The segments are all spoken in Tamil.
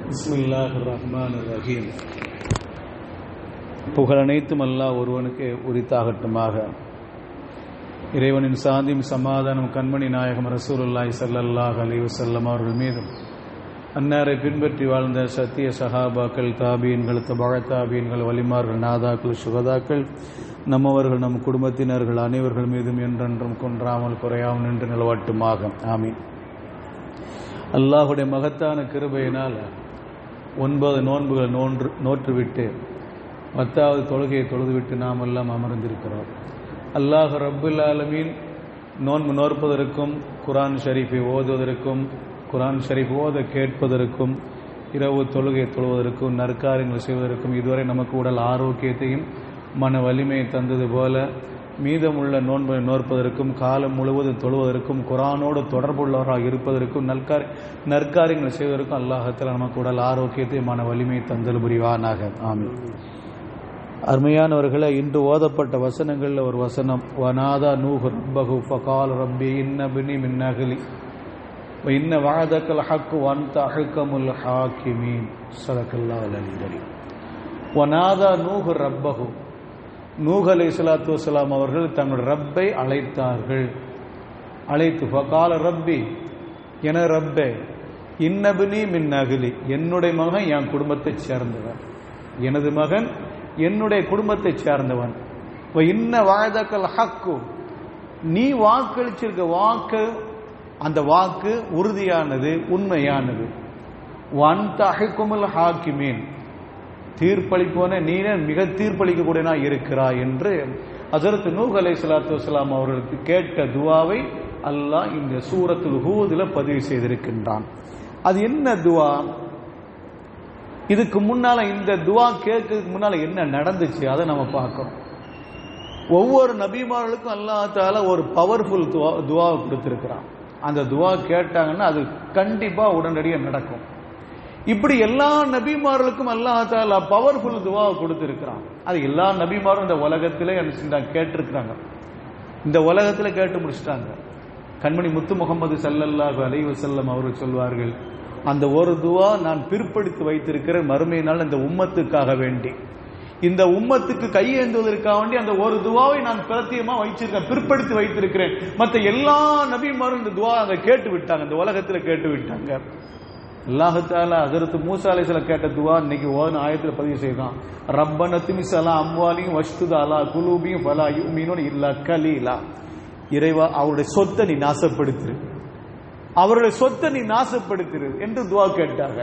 பிஸ்மில்லாஹிர் ரஹ்மானிர் ரஹீம். புகழனைத்தும் அல்லாஹ் ஒருவனுக்கு உரித்தாகட்டுமாக. இறைவனின் சாந்தியும் சமாதானம் கண்மணி நாயகம் ரசூலுல்லாஹி ஸல்லல்லாஹு அலைஹி வஸல்லம் அவர்கள் மீதும், அன்னாரை பின்பற்றி வாழ்ந்த சத்திய சஹாபாக்கள், தாபீன்கள், தபஅ தாபீன்கள், வலிமார்கள், நாதாக்கள், சுகதாக்கள், நம்மவர்கள், நம் குடும்பத்தினர்கள் அனைவர்கள் மீதும் என்றென்றும் குன்றாமல் குறையாமல் நின்று நிலவட்டுமாக. ஆமீன். அல்லாஹுடைய மகத்தான கிருபையினால் 9 நோன்புகளை நோற்றுவிட்டு 10வது தொழுகையை தொழுதுவிட்டு நாம் எல்லாம் அமர்ந்திருக்கிறோம். அல்லாஹ் ரப்புல் ஆலமீன் நோன்பு நோற்பதற்கும், குர்ஆன் ஷரீஃபை ஓதுவதற்கும், குர்ஆன் ஷரீஃப் ஓத கேட்பதற்கும், இரவு தொழுகை தொழுவதற்கும், நற்காரியங்கள் செய்வதற்கும், இதுவரை நமக்கு உடல் ஆரோக்கியத்தையும் மன வலிமையை தந்தது போல மீதமுள்ள நோன்பை நோற்பதற்கும், காலம் முழுவதும் தொழுவதற்கும், குர்ஆனோடு தொடர்புள்ளவராக இருப்பதற்கும், நற்காரியங்கள் செய்வதற்கும் அல்லாஹ்தாலா நமக்கு உடல் ஆரோக்கியத்தை மன வலிமையை தந்தல் புரிவானாக. ஆமீன். அருமையானவர்களே, இன்று ஓதப்பட்ட வசனங்களில் ஒரு வசனம், வனாதா நூஹ் ரப்பஹு ஃபகால் ரப்பி இன்ன பினி மின் அஹ்லி வ இன்ன வஅதக்கல் ஹக் வ அன்த அஹ்கமுல் ஹாக்கிமீன். ஸதகல்லாஹுல் அலீம். வனாதா நூஹ் ரப்பஹு, நூஹ் அலைஹிஸ்ஸலாத்து வஸ்ஸலாம் அவர்கள் தங்கள் ரப்பை அழைத்தார்கள். அழைத்து ஃபகால ரப்பி, என ரப்பே, இன்னபினி மின் அஹ்லி, என்னுடைய மகன் என் குடும்பத்தைச் சேர்ந்தவன், எனது மகன் என்னுடைய குடும்பத்தைச் சேர்ந்தவன். இன்ன வஅதக்கல் ஹக்கு, நீ வாக்களிச்சிருக்க வாக்கு, அந்த வாக்கு உறுதியானது, உண்மையானது. வஅன்த அஹ்கமுல் ஹாக்கிமீன், தீர்ப்பளிப்போன நீனே மிக தீர்ப்பளிக்கக்கூடியனா இருக்கிறாய் என்று ஹஜ்ரத் நூஹ் அலைஹிஸ்ஸலாத்து வஸ்ஸலாம் அவர்களுக்கு கேட்ட துவாவை அல்லாஹ் இந்த சூரத்துல் ஹூதுல பதிவு செய்திருக்கின்றான். அது என்ன துவா? இதுக்கு முன்னால, இந்த துவா கேட்கறதுக்கு முன்னால என்ன நடந்துச்சு அதை நம்ம பார்க்கணும். ஒவ்வொரு நபிமார்களுக்கும் அல்லாஹ் தஆலா ஒரு பவர்ஃபுல் துவா கொடுத்திருக்கிறான். அந்த துவா கேட்டாங்கன்னா அது கண்டிப்பா உடனடியாக நடக்கும். இப்படி எல்லா நபிமார்களுக்கும் அல்லாஹ் தஆலா பவர்ஃபுல் துவாவை கொடுத்திருக்கிறான். அது எல்லா நபிமாரும் இந்த உலகத்திலே கேட்டிருக்கிறாங்க, இந்த உலகத்துல கேட்டு முடிச்சிட்டாங்க. கண்மணி முத்து முகமது ஸல்லல்லாஹு அலைஹி வஸல்லம் அவர்கள் சொல்வார்கள், அந்த ஒரு துவா நான் பிற்படுத்தி வைத்திருக்கிற மறுமை நாள் இந்த உம்மத்துக்காக வேண்டி, இந்த உம்மத்துக்கு கையேந்துவதற்காக வேண்டி அந்த ஒரு துவாவை நான் பிரத்தியமா வைச்சிருக்கேன், பிற்படுத்தி வைத்திருக்கிறேன். மற்ற எல்லா நபிமாரும் இந்த துவா அதை கேட்டு விட்டாங்க, இந்த உலகத்துல கேட்டு விட்டாங்க. அல்லாஹ் தஆலா ஹஜ்ரத் மூஸா அலைஹிஸ்ஸலாம் கேட்ட துவா இன்னைக்கு ஓதுன ஆயத்துல பதிவு செய்தான். ரப்பனா திமிஸ் அலா அம்வாலிஹிம் வஷ்துத் அலா குலூபிஹிம் ஃபலா யுமினூன இல்லா கலீலா. இறைவா, அவருடைய சொத்தை நீ நாசப்படுத்திரு, அவருடைய சொத்தை நீ நாசப்படுத்திரு என்று துவா கேட்டாங்க.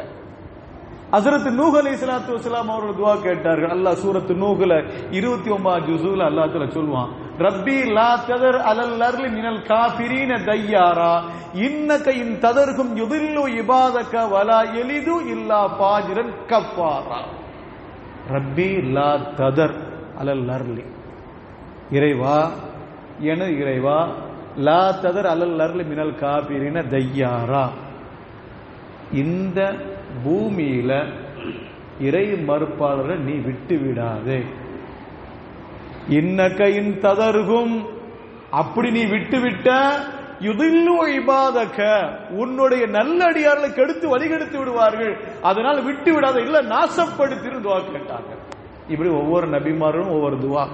ஹஜ்ரத் நூஹ் அலைஹிஸ்ஸலாத்து வஸ்ஸலாம் அவர்கள் துவா கேட்டார்கள். அல்லாஹ் சூரத்து நூஹ்ல 29 ஜுஸுல அல்லாஹ் தஆலா சொல்வான், ரப்பி லா ததர் அலல் அர்லி மினல் காஃபிரீன தய்யாரா இன்னக இன் ததர்ஹும் யுதில்லு இபாதக வலா யலிது இல்லா ஃபாஜிரன் கஃபாரா. ரப்பி லா ததர் அலல் அர்லி, இறைவா, எனது இறைவா, லா ததர் அலல் அர்லி மினல் காஃபிரீன தய்யாரா, இந்த பூமியில இறை மறுப்பாளரை நீ விட்டு விடாதே. இன்னக இன் ததர்ஹும், அப்படி நீ விட்டுவிட்ட, யுதில்லு இபாதக, உன்னுடைய நல்லடியார்களை கெடுத்து வழிகெடுத்து விடுவார்கள், அதனால விட்டு விடாத, இல்ல நாசப்படுத்தி துவா கேட்டாங்க. இப்படி ஒவ்வொரு நபிமாரும் ஒவ்வொரு துவா.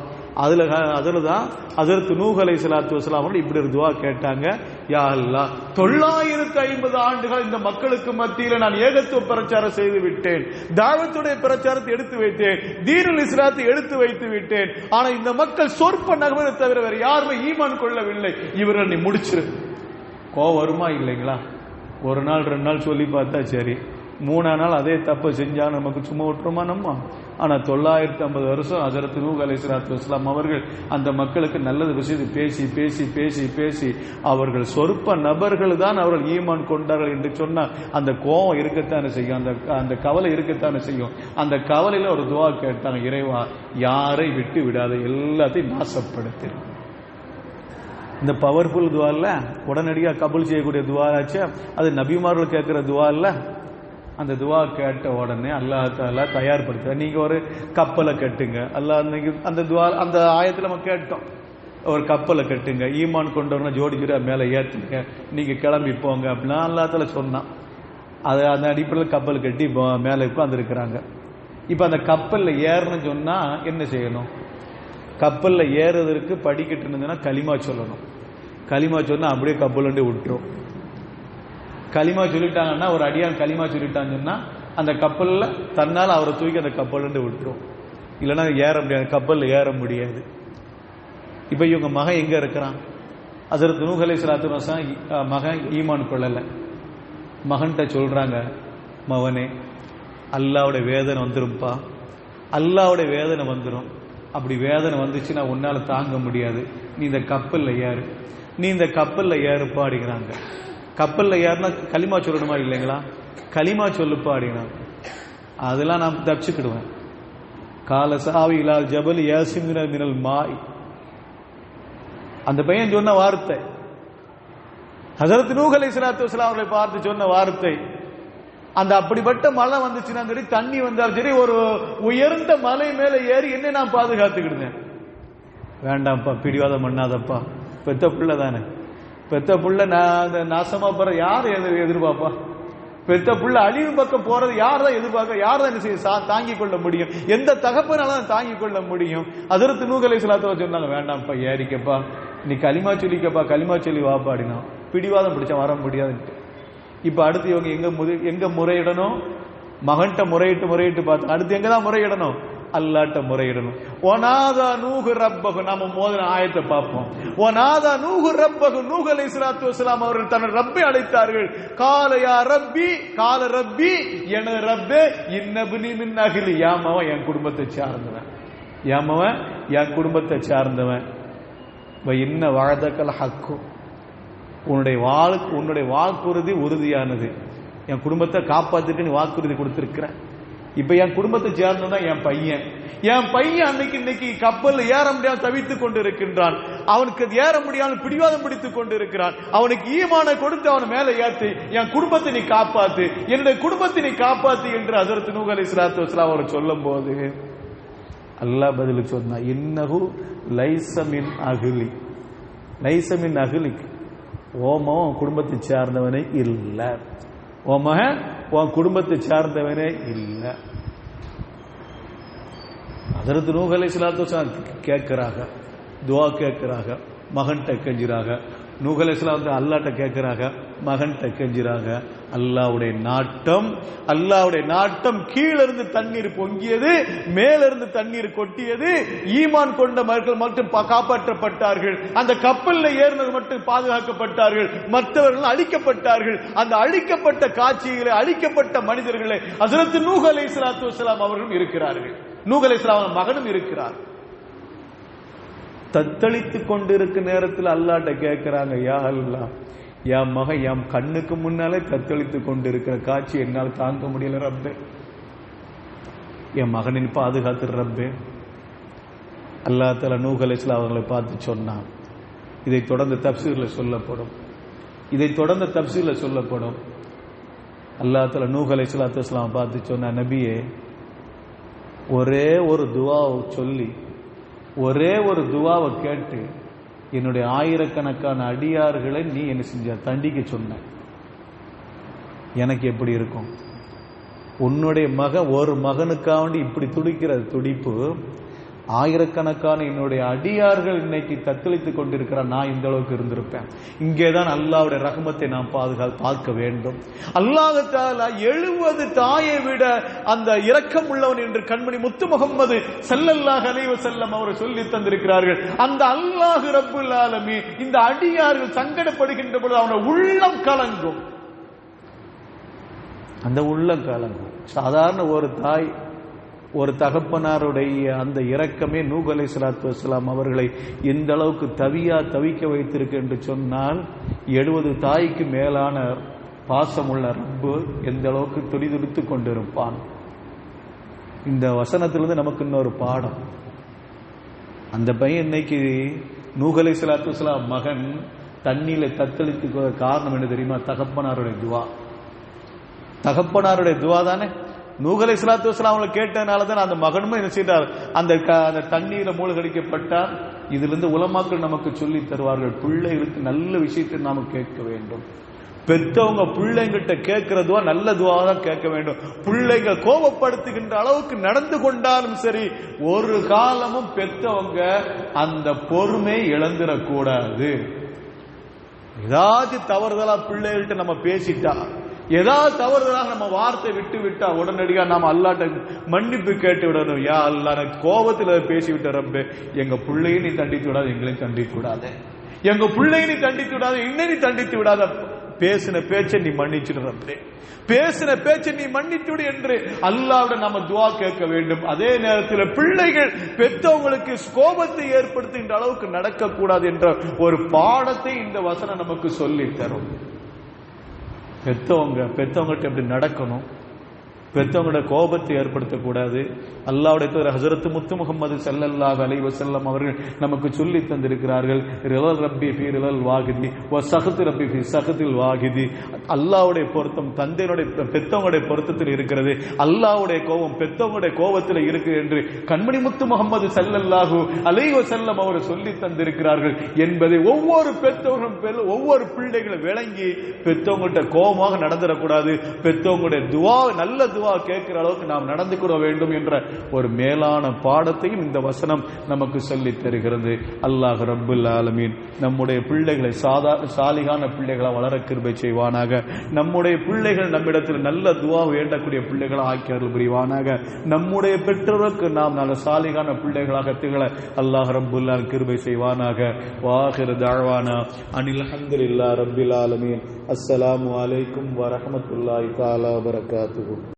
அதுலதான் ஹஜ்ரத் நூஹ் அலைஹிஸ்ஸலாத்து வஸ்ஸலாம் அவர்கள் இப்படி ஒரு துவா கேட்டாங்க. யா அல்லாஹ், 950 ஆண்டுகள் இந்த மக்களுக்கு மத்தியில் நான் ஏகத்துவ பிரச்சாரம் செய்து விட்டேன், தாவத்துடைய பிரச்சாரத்தை எடுத்து வைத்தேன், தீனுல் இஸ்லாத்தை எடுத்து வைத்து விட்டேன். ஆனா இந்த மக்கள் சொற்ப நகரை தவிர வேற யாருமே ஈமான் கொள்ளவில்லை, இவர்கள் நீ முடிச்சிரு. கோவம் வருமா இல்லைங்களா? ஒரு நாள் 2 நாள் சொல்லி பார்த்தா சரி, 3ஆம் நாள் அதே தப்பை செஞ்சா நமக்கு சும்மா விட்டுருமா நம்ம? ஆனா 950 வருஷம் ஹஜ்ரத் நூஹ் அலைஹிஸ்ஸலாத்து வஸ்ஸலாம் அவர்கள் அந்த மக்களுக்கு நல்லது விஷயத்தை பேசி பேசி பேசி பேசி அவர்கள் சொற்ப நபர்கள் தான் அவர்கள் ஈமான் கொண்டார்கள் என்று சொன்னா அந்த கோபம் இருக்கத்தானே செய்யும், அந்த கவலை இருக்கத்தானே செய்யும். அந்த கவலையில ஒரு துவா கேட்டாங்க, இறைவா, யாரை விட்டு விடாத, எல்லாத்தையும் நாசப்படுத்து. இந்த பவர்ஃபுல் துவா இல்ல, உடனடியாக கபூல் செய்யக்கூடிய துவா ஆச்சு. அது நபிமார்கள் கேட்கிற துவா இல்ல. அந்த துவா கேட்ட உடனே அல்லாஹ் தஆலா தயார்படுத்த, நீங்க ஒரு கப்பலை கட்டுங்க. அல்லாஹ் அந்த துவா, அந்த ஆயத்துல நம்ம கேட்டோம், ஒரு கப்பலை கட்டுங்க, ஈமான் கொண்டவன ஜோடி ஜோடியா மேல ஏத்துங்க, நீங்க கிளம்பி போங்க அப்படின்னா அல்லாஹ் தஆலா சொன்னான். அது அந்த அடிப்படையில் கப்பல் கட்டி மேலே உட்காந்துருக்கிறாங்க. இப்போ அந்த கப்பலில் ஏறணும்னு சொன்னால் என்ன செய்யணும்? கப்பலில் ஏறுறதுக்கு படிக்கட்டு இருந்ததுன்னா களிமா சொல்லணும். களிமா சொன்னால் அப்படியே கப்பல் விட்டுரும். களிமா சொல்லிட்டாங்கன்னா, ஒரு அடியான் களிமா சொல்லிட்டான்னு சொன்னால் அந்த கப்பலில் தன்னால் அவரை தூக்கி அந்த கப்பல் விட்டுரும். இல்லைன்னா ஏற முடியாது, கப்பலில் ஏற முடியாது. இப்போ இவங்க மகன் எங்கே இருக்கிறான்? ஹஸரத் நூஹ் அலைஹிஸ்ஸலாத்து வஸலாம் மகன் ஈமான் கொள்ளலை. மகன்கிட்ட சொல்கிறாங்க, மகனே அல்லாவுடைய வேதனை வந்துரும்ப்பா, அல்லாவுடைய வேதனை வந்துடும். அப்படி வேதனை வந்துச்சுன்னா உன்னால் தாங்க முடியாது, நீ இந்த கப்பலில் ஏறு, நீ இந்த கப்பலில் ஏறுப்பா அப்படிங்கிறாங்க. கப்பலில் ஏறுனா களிமா சொல்லணுமா இல்லைங்களா? களிமா சொல்லுப்பா அப்படிங்கிறாங்க. அதெல்லாம் நான் தப்பிச்சுக்கிடுவேன். கால சாவி இலால் ஜபல் யாசிமினல் மினல் மாய், அந்த பையன் சொன்ன வார்த்தை, ஹஸரத் நூஹ் அலைஹிஸ்ஸலாத்து வஸலாம் அவர்களை பார்த்து சொன்ன வார்த்தை. அந்த அப்படிப்பட்ட மழை வந்துச்சுன்னா சரி, தண்ணி வந்தாலும் சரி, ஒரு உயர்ந்த மலை மேல ஏறி என்ன நான் பாதுகாத்துக்கிடுவேன். வேண்டாம்ப்பா, பிடிவாதம் பண்ணாதப்பா, பெத்த புள்ள தானே, பெத்த புள்ள நாசமா போற யார் எதிர்பார்ப்பா? பெத்த புள்ள அழிவு பக்கம் போறது யார் தான் எதிர்பார்க்க? யார் தான் என்ன செய்ய தாங்கிக் கொள்ள முடியும்? எந்த தகப்பனால தாங்கிக் கொள்ள முடியும்? ஹஸரத் நூஹ் அலைஹிஸ்ஸலாத்து வஸலாம் சொன்னாங்க, வேண்டாம்ப்பா, ஏறிக்கப்பா, நீ களிமா சொல்லிக்கப்பா, களிமா சொல்லி வாப்பா அப்படின்னா. பிடிவாதம் பிடிச்சா வர முடியாதுன்ட்டு. இப்ப அடுத்து இவங்க எங்க முறையிடணும்? மகன்கிட்ட முறையிட்டு பார்த்து அடுத்து எங்க தான் முறையிடணும்? அல்லாட்ட முறையிடணும். ஒனாதா நூஹு ரப்பஹு, நாம மோதின ஆயத்தை பார்ப்போம். ஒனாதா நூஹு ரப்பஹு, நூஹ் அலைஹிஸ்ஸலாத்து வஸலாம் அவர்கள் தன் ரப்பை அழைத்தார்கள். கால யா ரப்பி, கால ரப்பி, எனது ரப்பே, இன்னப்னி மின் அஹ்லி, யாமவன் என் குடும்பத்தை சார்ந்தவன், யாமவன் என் குடும்பத்தை சார்ந்தவன். இன்ன வஅதகல் ஹக்கு, உன்னுடைய வாக்குறுதி உறுதியானது, என் குடும்பத்தை காப்பாத்திட்டு நீ வாக்குறுதி கொடுத்திருக்கிற. இப்ப என் குடும்பத்தை சேர்ந்ததான் என் பையன் இன்னைக்கு கப்பல் ஏற முடியாமல் தவித்துக் கொண்டு இருக்கின்றான். அவனுக்கு ஏற முடியாமல் பிடிவாதம் பிடித்துக் கொண்டு இருக்கிறான். அவனுக்கு ஈமானை கொடுத்து அவன் மேல ஏற்றி என் குடும்பத்தை நீ காப்பாத்து, என்னுடைய குடும்பத்தை நீ காப்பாத்து என்று ஹஸரத் நூஹ் அலைஹிஸ்ஸலாத்து வஸலாம் அவர் சொல்லும் போது அல்லாஹ் பதில் சொன்னா, இன்னஹு லைஸ மின் அஹ்லி, லைஸ மின் அஹ்லிக், ஓமன் குடும்பத்தை சார்ந்தவனே இல்ல, உன் மகன் உன் குடும்பத்தை சார்ந்தவனே இல்ல. ஹஸரத் நூஹ் அலைஹிஸ்ஸலாத்து வஸலாம் கேட்கிறாங்க, துஆ கேட்கிறாங்க, மகன்கிட்ட கெஞ்சுறாங்க. நூஹ் அலைஹிஸ்ஸலாம் அல்லாஹ்ட்ட கேட்கிறாங்க, மகன்கிட்ட கெஞ்சுறாங்க. அல்லாஹ்வுடைய நாட்டம் கீழிருந்து தண்ணீர் பொங்கியது, மேலிருந்து தண்ணீர் கொட்டியது. ஈமான் கொண்ட மக்கள் மட்டும் காப்பாற்றப்பட்டார்கள். அந்த கப்பலில் ஏறினது மட்டும் பாதுகாக்கப்பட்டார்கள், மற்றவர்கள் அழிக்கப்பட்டார்கள். அந்த அழிக்கப்பட்ட காட்சிகளை, அழிக்கப்பட்ட மனிதர்களை ஹஸரத் நூஹ் அலைஹிஸ்ஸலாத்து வஸலாம் அவர்களும் இருக்கிறார்கள், நூஹ் அலைஹிஸ்ஸலாம் மகனும் இருக்கிறார். தத்தளித்துக் கொண்டிருக்க நேரத்தில் அல்லாஹ்ட்ட கேட்கிறாங்க, யா அல்லாஹ், என் மகன் என் கண்ணுக்கு முன்னாலே தத்தளித்துக் கொண்டிருக்கிற காட்சி என்னால் தாங்க முடியல ரப்பே, என் மகனின் பாதுகாத்து ரப்பே. அல்லாஹ் தஆலா நூஹ் அலைஹிஸ்ஸலாம் அவர்களை பார்த்து சொன்னான். இதை தொடர்ந்து தஃப்சீரில் சொல்லப்படும். அல்லாஹ் தஆலா நூஹ் அலைஹிஸ்ஸலாத்து வஸலாம் பார்த்து சொன்ன, நபியே, ஒரே ஒரு துஆவை சொல்லி, ஒரே ஒரு துஆவை கேட்டு என்னுடைய ஆயிரக்கணக்கான அடியார்களை நீ என்ன செஞ்ச தண்டிக்க சொன்ன, எனக்கு எப்படி இருக்கும்? உன்னுடைய ஒரு மகனுக்காண்டி இப்படி துடிக்கிற துடிப்பு, ஆயிரக்கணக்கான என்னுடைய அடியார்கள் இன்னைக்கு தத்தளித்துக் கொண்டிருக்கிற நான் இந்த அளவுக்கு இருந்திருப்பேன். இங்கேதான் அல்லாஹ்வுடைய ரஹ்மத்தை நாம் பார்க்க வேண்டும். அல்லாஹ் தஆலா 70 தாயை விட அந்த இரக்கம் உள்ளவன் என்று கண்மணி முத்து முஹம்மது ஸல்லல்லாஹு அலைஹி வஸல்லம் அவர் சொல்லி தந்திருக்கிறார்கள். அந்த அல்லாஹ் ரப்புல் ஆலமீன் இந்த அடியார்கள் சங்கடப்படுகின்ற பொழுது அவனுடைய உள்ளம் கலங்கும், அந்த உள்ளம் கலங்கும். சாதாரண ஒரு தாய், ஒரு தகப்பனாருடைய அந்த இரக்கமே நூஹ் அலைஹிஸ்ஸலாத்து வஸலாம் அவர்களை எந்த அளவுக்கு தவிக்க வைத்திருக்கு என்று சொன்னால், 70 தாய்க்கு மேலான பாசமுள்ள ரப்பு எந்த அளவுக்கு துடிதுடித்துக் கொண்டிருப்பான். இந்த வசனத்திலிருந்து நமக்கு இன்னொரு பாடம். அந்த பையன் இன்னைக்கு நூஹ் அலைஹிஸ்ஸலாத்து வஸலாம் மகன் தண்ணியில தத்தளித்துக்கு காரணம் என்ன தெரியுமா? தகப்பனாருடைய துவா தானே. நூஹ் அலைஹிஸ்ஸலாத்து வஸலாம் அவங்களை கேட்டனால தான் அந்த மகனும் என்ன செய்தார், அந்த தண்ணீரை மூழ்கடிக்கப்பட்டார். இதிலிருந்து உலமாக்கள் நமக்கு சொல்லி தருவார்கள், பிள்ளைகளுக்கு நல்ல விஷயத்தை நாம் கேட்க வேண்டும். பெத்தவங்க பிள்ளைங்கிட்ட கேட்கிற துவா நல்ல துவாவா தான் கேட்க வேண்டும். பிள்ளைங்க கோபப்படுத்துகின்ற அளவுக்கு நடந்து கொண்டாலும் சரி, ஒரு காலமும் பெத்தவங்க அந்த பொறுமை இழந்துடக்கூடாது. ஏதாச்சும் தவறுதலா பிள்ளைகள்கிட்ட நம்ம பேசிட்டா, ஏதாவது தவறுதலாக நம்ம வார்த்தை விட்டு விட்டா உடனடியாக நாம அல்லாட்ட மன்னிப்பு கேட்டு விடணும். யா அல்லாஹ், நான் கோபத்துல பேசிவிட்ட ரப்பே, எங்க பிள்ளையும் நீ தண்டித்து விடாது, எங்களையும் தண்டித்து விடாத, எங்க பிள்ளையும் நீ தண்டித்து விடாத, இன்னும் நீ தண்டித்து விடாத, பேசின பேச்சை நீ மன்னிச்சுடு ரப்பே, பேசின பேச்சை நீ மன்னித்து விடு என்று அல்லாஹ்விட நாம துஆ கேட்க வேண்டும். அதே நேரத்தில் பிள்ளைகள் பெற்றவங்களுக்கு கோபத்தை ஏற்படுத்துகின்ற அளவுக்கு நடக்கக்கூடாது என்ற ஒரு பாடத்தை இந்த வசனம் நமக்கு சொல்லி தரும். பெத்தவங்ககிட்ட எப்படி நடக்கணும், பெற்றவங்களோட கோபத்தை ஏற்படுத்தக்கூடாது. அல்லாஹ்வுடைய தூதர் ஹஜ்ரத் முத்து முஹம்மது ஸல்லல்லாஹு அலைஹி வஸல்லம் அவர்கள் நமக்கு சொல்லி தந்திருக்கிறார்கள், ரிலல் ரப்பி ஃபீ ரிலல் வாகிதி வ சஹத் ரப்பி ஃபீ சஹத்தில் வாகிதி. அல்லாஹ்வுடைய பொருத்தம் தந்தையினுடைய பெற்றவங்களுடைய பொருத்தத்தில் இருக்கிறது, அல்லாஹ்வுடைய கோபம் பெற்றவங்களுடைய கோபத்தில் இருக்கு என்று கண்மணி முத்து முஹம்மது ஸல்லல்லாஹு அலைஹி வஸல்லம் அவர்கள் சொல்லி தந்திருக்கிறார்கள் என்பதை ஒவ்வொரு பெற்றவர்களும் ஒவ்வொரு பிள்ளைகளும் விளங்கி பெற்றவங்கள்ட்ட கோபமாக நடந்துடக்கூடாது, பெற்றவங்களுடைய துஆ நல்ல துஆ கேட்கிற அளவுக்கு நாம் நடந்து கொள்ள வேண்டும் என்ற ஒரு மேலான பாடத்தையும் இந்த வசனம் நமக்கு சொல்லி தருகிறது. அல்லாஹ் ரப்புல் ஆலமீன் நம்முடைய பிள்ளைகளை சாலிகான பிள்ளைகளை வளர கிருபை செய்வானாக. நம்முடைய பிள்ளைகள் நம்மிடத்தில் நல்ல துஆ வேண்டக்கூடிய பிள்ளைகளை ஆக்கி அருள் புரிவானாக. நம்முடைய பெற்றோருக்கு நாம் நல்ல சாலிகான பிள்ளைகளாக திகழ அல்லாஹ் ரப்புல் ஆலமீன் கிருபை செய்வானாக. வாஹிரு தஅவானா அனில் ஹம்துலில்லாஹி ரப்பில் ஆலமீன். அஸ்ஸலாமு அலைக்கும் வ ரஹ்மத்துல்லாஹி தஆலா வ பரகாத்துஹு.